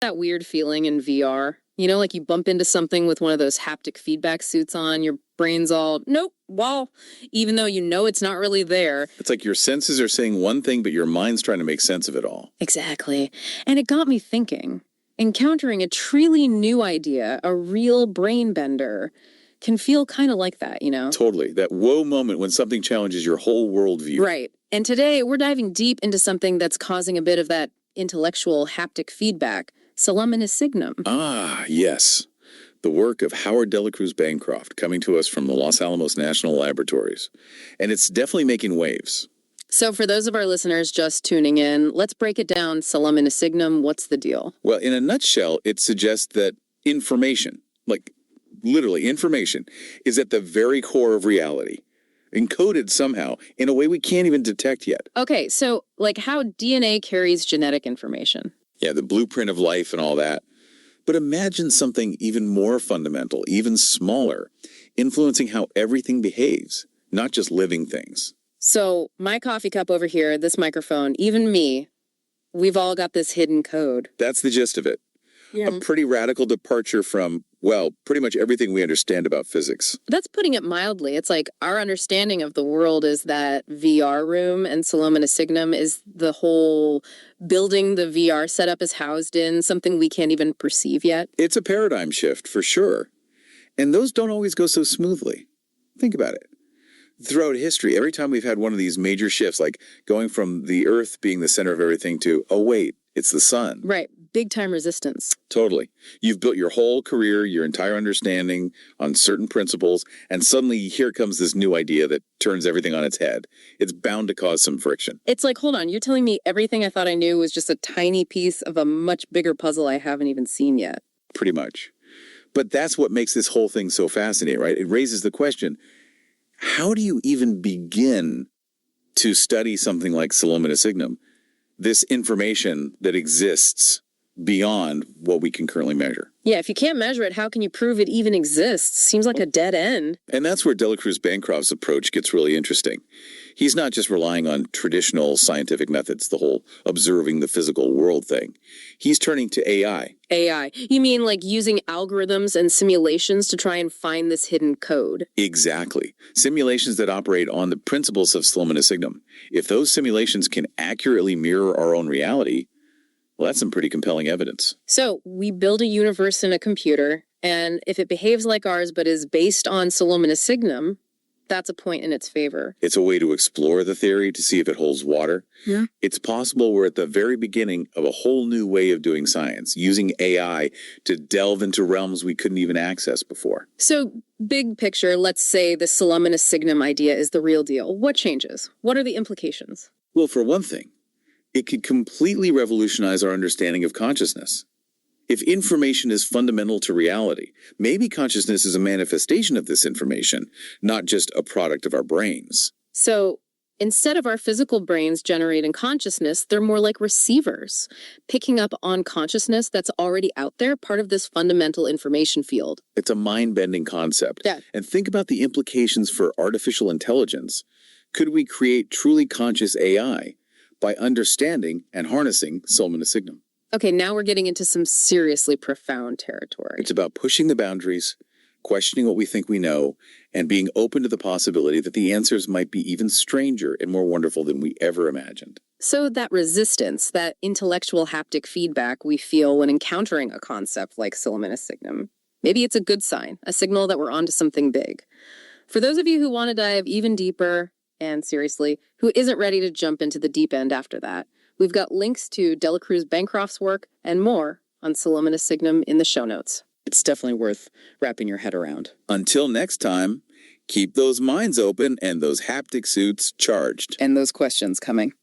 That weird feeling in VR. You know, like you bump into something with one of those haptic feedback suits on, your brain's all, nope, wall, even though you know it's not really there. It's like your senses are saying one thing, but your mind's trying to make sense of it all. Exactly. And it got me thinking. Encountering a truly new idea, a real brain bender, can feel kind of like that, you know? Totally. That whoa moment when something challenges your whole worldview. Right. And today we're diving deep into something that's causing a bit of that intellectual haptic feedback. Celominisignum. Ah, yes. The work of Howard DeLaCruz-Bancroft, coming to us from the Los Alamos National Laboratories. And it's definitely making waves. So for those of our listeners just tuning in, let's break it down. Celominisignum, what's the deal? Well, in a nutshell, it suggests that information, like literally information, is at the very core of reality, encoded somehow in a way we can't even detect yet. Okay, so like how DNA carries genetic information. Yeah, the blueprint of life and all that. But imagine something even more fundamental, even smaller, influencing how everything behaves, not just living things. So my coffee cup over here, this microphone, even me, we've all got this hidden code. That's the gist of it. Yeah. A pretty radical departure from, well, pretty much everything we understand about physics. That's putting it mildly. It's like our understanding of the world is that VR room, and Celominisignum is the whole building the VR setup is housed in, something we can't even perceive yet. It's a paradigm shift, for sure. And those don't always go so smoothly. Think about it. Throughout history, every time we've had one of these major shifts, like going from the Earth being the center of everything to, oh wait, it's the sun. Right. Big time resistance. Totally. You've built your whole career, your entire understanding on certain principles, and suddenly here comes this new idea that turns everything on its head. It's bound to cause some friction. It's like, hold on, you're telling me everything I thought I knew was just a tiny piece of a much bigger puzzle I haven't even seen yet. Pretty much. But that's what makes this whole thing so fascinating, right? It raises the question, how do you even begin to study something like Celominisignum, this information that exists beyond what we can currently measure? Yeah, if you can't measure it, how can you prove it even exists? Seems like a dead end. And that's where DeLaCruz-Bancroft's approach gets really interesting. He's not just relying on traditional scientific methods, the whole observing the physical world thing. He's turning to AI. AI. You mean like using algorithms and simulations to try and find this hidden code? Exactly. Simulations that operate on the principles of Celominisignum. If those simulations can accurately mirror our own reality, well, that's some pretty compelling evidence. So we build a universe in a computer, and if it behaves like ours but is based on Celominisignum, that's a point in its favor. It's a way to explore the theory to see if it holds water. Yeah. It's possible we're at the very beginning of a whole new way of doing science, using AI to delve into realms we couldn't even access before. So, big picture, let's say the Celominisignum idea is the real deal. What changes? What are the implications? Well, for one thing, it could completely revolutionize our understanding of consciousness. If information is fundamental to reality, maybe consciousness is a manifestation of this information, not just a product of our brains. So, instead of our physical brains generating consciousness, they're more like receivers, picking up on consciousness that's already out there, part of this fundamental information field. It's a mind-bending concept. Yeah. And think about the implications for artificial intelligence. Could we create truly conscious AI by understanding and harnessing Celominisignum? Okay, now we're getting into some seriously profound territory. It's about pushing the boundaries, questioning what we think we know, and being open to the possibility that the answers might be even stranger and more wonderful than we ever imagined. So that resistance, that intellectual haptic feedback we feel when encountering a concept like Celominisignum, maybe it's a good sign, a signal that we're onto something big. For those of you who want to dive even deeper, and seriously, who isn't ready to jump into the deep end after that, we've got links to DeLaCruz-Bancroft's work and more on Celominisignum in the show notes. It's definitely worth wrapping your head around. Until next time, keep those minds open and those haptic suits charged. And those questions coming.